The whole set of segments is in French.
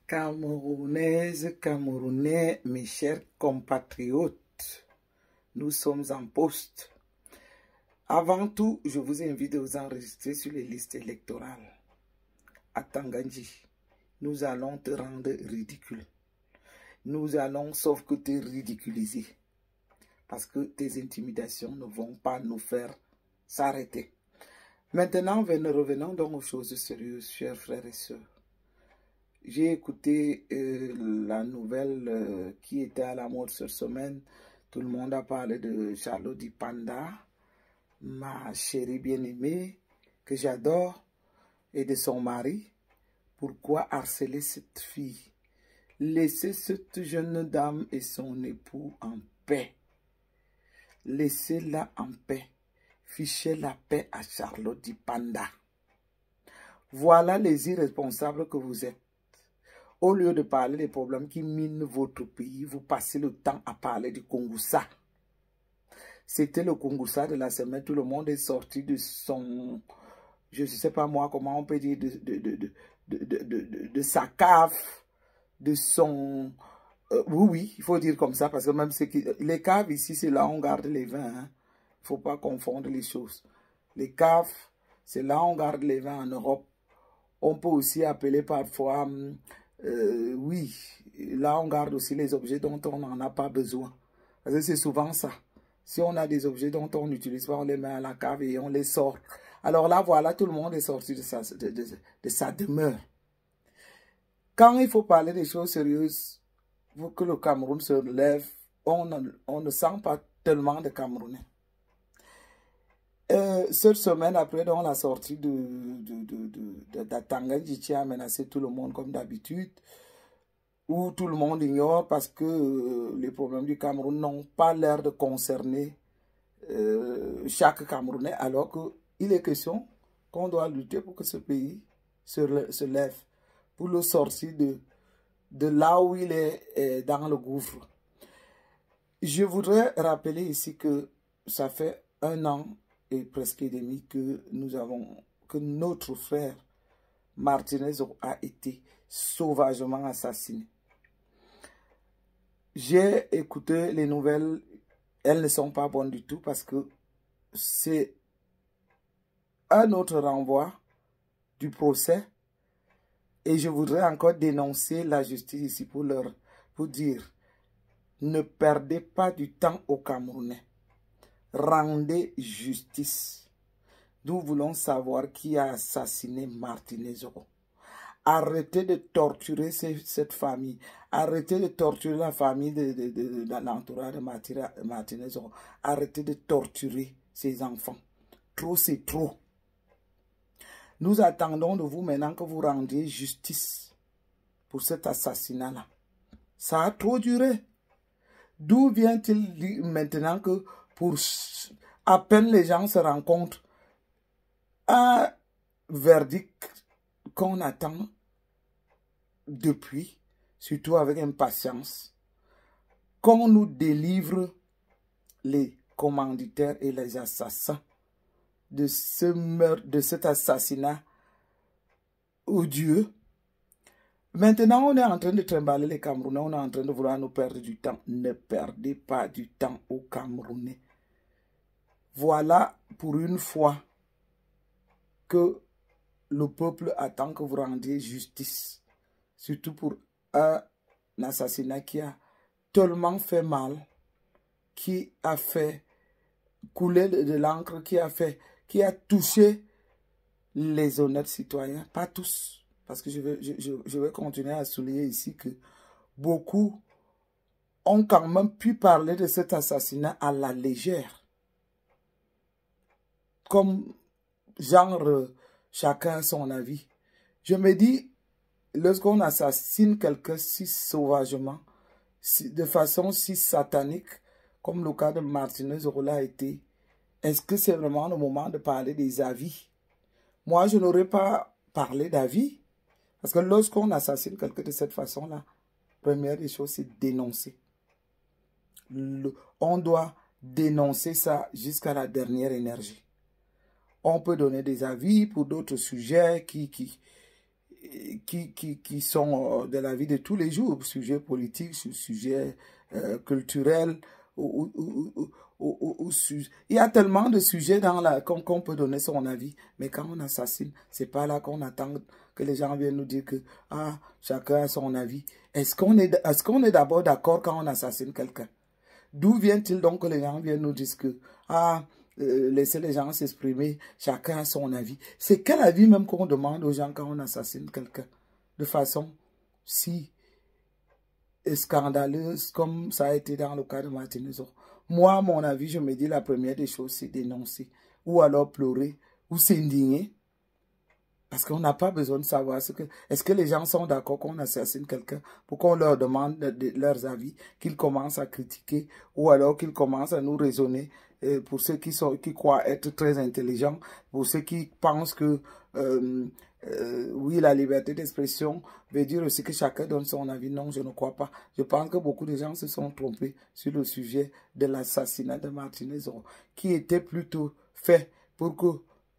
Camerounaises, Camerounais, mes chers compatriotes, nous sommes en poste. Avant tout, je vous invite à vous enregistrer sur les listes électorales. À Tangandji, nous allons te rendre ridicule. Nous allons, sauf que te ridiculiser. Parce que tes intimidations ne vont pas nous faire s'arrêter. Maintenant, revenons donc aux choses sérieuses, chers frères et sœurs. J'ai écouté la nouvelle qui était à la mode cette semaine. Tout le monde a parlé de Charlotte Panda, ma chérie bien-aimée, que j'adore, et de son mari. Pourquoi harceler cette fille? Laissez cette jeune dame et son époux en paix. Laissez-la en paix. Fichez la paix à Charlotte Panda. Voilà les irresponsables que vous êtes. Au lieu de parler des problèmes qui minent votre pays, vous passez le temps à parler du Kongoussa. C'était le Kongoussa de la semaine. Tout le monde est sorti de son... Je ne sais pas moi comment on peut dire de sa cave, de son... oui, il faut dire comme ça, parce que même les caves ici, c'est là où on garde les vins. Hein. Il ne faut pas confondre les choses. Les caves, c'est là où on garde les vins en Europe. On peut aussi appeler parfois... oui, là on garde aussi les objets dont on n'en a pas besoin. Parce que c'est souvent ça. Si on a des objets dont on n'utilise pas, on les met à la cave et on les sort. Alors là, voilà, tout le monde est sorti de sa demeure. Quand il faut parler des choses sérieuses, pour que le Cameroun se relève, on ne sent pas tellement de Camerounais. Cette semaine, après donc, la sortie de Tangandji qui a menacé tout le monde comme d'habitude, où tout le monde ignore parce que les problèmes du Cameroun n'ont pas l'air de concerner chaque Camerounais, alors qu'il est question qu'on doit lutter pour que ce pays se lève, pour le sortir de là où il est dans le gouffre. Je voudrais rappeler ici que ça fait 1 an et presque et demi que notre frère Martinez a été sauvagement assassiné. J'ai écouté les nouvelles, elles ne sont pas bonnes du tout parce que c'est un autre renvoi du procès et je voudrais encore dénoncer la justice ici pour dire ne perdez pas du temps aux Camerounais. Rendez justice. Nous voulons savoir qui a assassiné Martinez. Arrêtez de torturer cette famille. Arrêtez de torturer la famille de l'entourage de Martinez. Arrêtez de torturer ses enfants. Trop, c'est trop. Nous attendons de vous maintenant que vous rendiez justice pour cet assassinat-là. Ça a trop duré. D'où vient-il maintenant que pour à peine les gens se rencontrent, un verdict qu'on attend depuis, surtout avec impatience, qu'on nous délivre les commanditaires et les assassins de cet assassinat odieux. Maintenant, on est en train de trimballer les Camerounais, on est en train de vouloir nous perdre du temps. Ne perdez pas du temps aux Camerounais. Voilà pour une fois que le peuple attend que vous rendiez justice. Surtout pour un assassinat qui a tellement fait mal, qui a fait couler de l'encre, qui a touché les honnêtes citoyens. Pas tous. Parce que je vais continuer à souligner ici que beaucoup ont quand même pu parler de cet assassinat à la légère. Comme genre, chacun a son avis. Je me dis, lorsqu'on assassine quelqu'un si sauvagement, de façon si satanique, comme le cas de Martinez l'a été, est-ce que c'est vraiment le moment de parler des avis? Moi, je n'aurais pas parlé d'avis. Parce que lorsqu'on assassine quelqu'un de cette façon-là, première des choses, c'est dénoncer. On doit dénoncer ça jusqu'à la dernière énergie. On peut donner des avis pour d'autres sujets qui sont de la vie de tous les jours, sujets politiques, sujets culturels, il y a tellement de sujets dans qu'on peut donner son avis, mais quand on assassine, c'est pas là qu'on attend que les gens viennent nous dire que chacun a son avis. Est-ce qu'on est d'abord d'accord quand on assassine quelqu'un? D'où vient-il donc que les gens viennent nous dire que laissez les gens s'exprimer, chacun a son avis? C'est quel avis même qu'on demande aux gens quand on assassine quelqu'un de façon si scandaleuse comme ça a été dans le cas de Martinez Zoro? Moi, à mon avis, je me dis la première des choses, c'est dénoncer, ou alors pleurer, ou s'indigner. Parce qu'on n'a pas besoin de savoir est-ce que les gens sont d'accord qu'on assassine quelqu'un pour qu'on leur demande leurs avis, qu'ils commencent à critiquer, ou alors qu'ils commencent à nous raisonner pour ceux qui croient être très intelligents, pour ceux qui pensent que oui, la liberté d'expression veut dire aussi que chacun donne son avis. Non, je ne crois pas. Je pense que beaucoup de gens se sont trompés sur le sujet de l'assassinat de Martinez Zoro, qui était plutôt fait pour que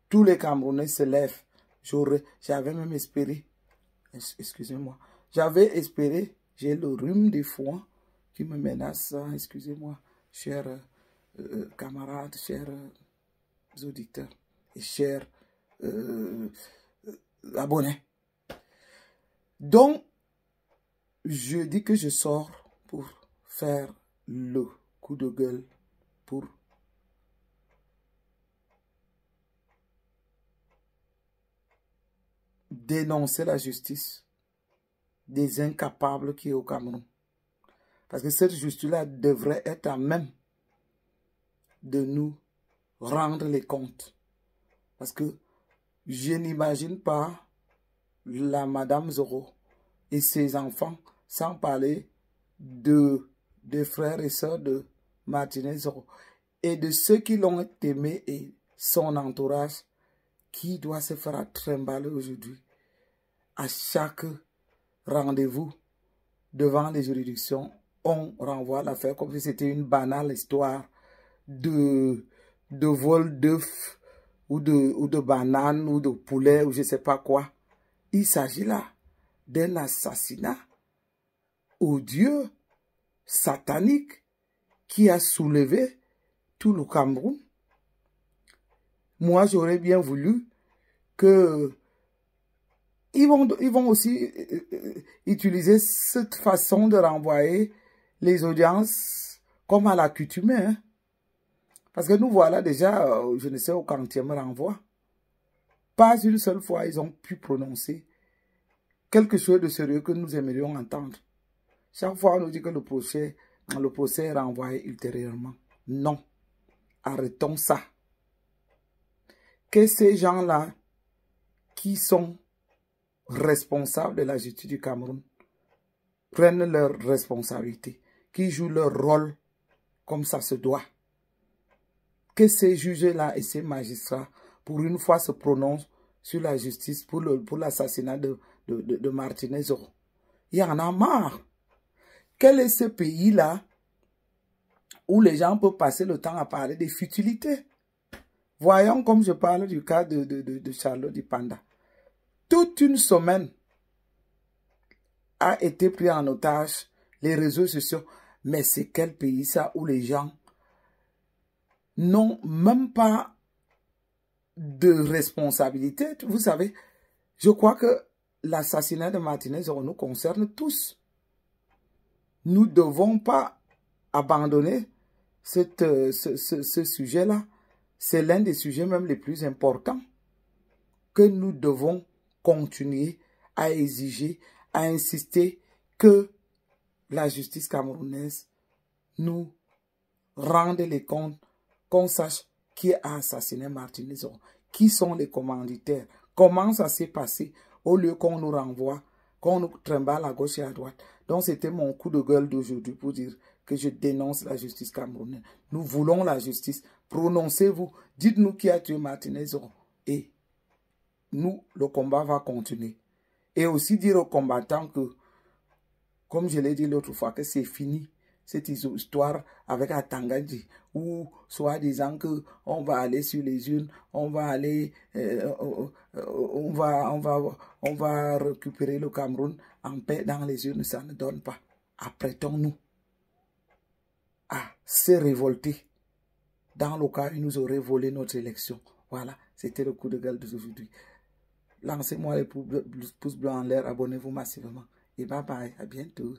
tous les Camerounais se lèvent. J'avais même espéré, excusez-moi, j'avais espéré, j'ai le rhume des foins qui me menace, excusez-moi, chers camarades, chers auditeurs et chers abonnés. Donc, je dis que je sors pour faire le coup de gueule, pour dénoncer la justice des incapables qui est au Cameroun. Parce que cette justice-là devrait être à même de nous rendre les comptes. Parce que je n'imagine pas la Madame Zoro et ses enfants, sans parler des frères et sœurs de Martinez Zoro et de ceux qui l'ont aimé et son entourage, qui doit se faire trimballer aujourd'hui à chaque rendez-vous devant les juridictions. On renvoie l'affaire comme si c'était une banale histoire de vol d'œufs ou de bananes ou de poulet ou je ne sais pas quoi. Il s'agit là d'un assassinat odieux, satanique, qui a soulevé tout le Cameroun. Moi, j'aurais bien voulu que ils vont aussi utiliser cette façon de renvoyer les audiences comme à l'accoutumée. Hein? Parce que nous voilà déjà, je ne sais, au 40e renvoi. Pas une seule fois, ils ont pu prononcer quelque chose de sérieux que nous aimerions entendre. Chaque fois, on nous dit que le procès est renvoyé ultérieurement. Non. Arrêtons ça. Que ces gens-là qui sont responsables de la justice du Cameroun prennent leurs responsabilités, qui jouent leur rôle comme ça se doit. Que ces juges-là et ces magistrats, pour une fois, se prononcent sur la justice pour l'assassinat de Martinez Zoro. Il y en a marre. Quel est ce pays-là où les gens peuvent passer le temps à parler des futilités? Voyons comme je parle du cas de Charlotte Dipanda. Toute une semaine a été pris en otage les réseaux sociaux. Mais c'est quel pays ça où les gens n'ont même pas de responsabilité? Vous savez, je crois que l'assassinat de Martinez Zoro nous concerne tous. Nous ne devons pas abandonner ce sujet-là. C'est l'un des sujets même les plus importants que nous devons continuer à exiger, à insister que la justice camerounaise nous rende les comptes, qu'on sache qui a assassiné Martinez Zoro, qui sont les commanditaires, comment ça s'est passé, au lieu qu'on nous renvoie, qu'on nous trimballe à gauche et à droite. Donc c'était mon coup de gueule d'aujourd'hui pour dire que je dénonce la justice camerounaise. Nous voulons la justice. Prononcez-vous, dites-nous qui a tué Martinez Zoro. Et nous, le combat va continuer. Et aussi dire aux combattants que, comme je l'ai dit l'autre fois, que c'est fini. cette histoire avec Atangadji, où soit disant que on va aller sur les urnes, on va aller, on va récupérer le Cameroun en paix dans les urnes, ça ne donne pas. Apprêtons-nous à se révolter dans le cas où ils nous auraient volé notre élection. Voilà, c'était le coup de gueule d'aujourd'hui. Lancez-moi les pouces bleus en l'air, abonnez-vous massivement. Et bye bye, à bientôt.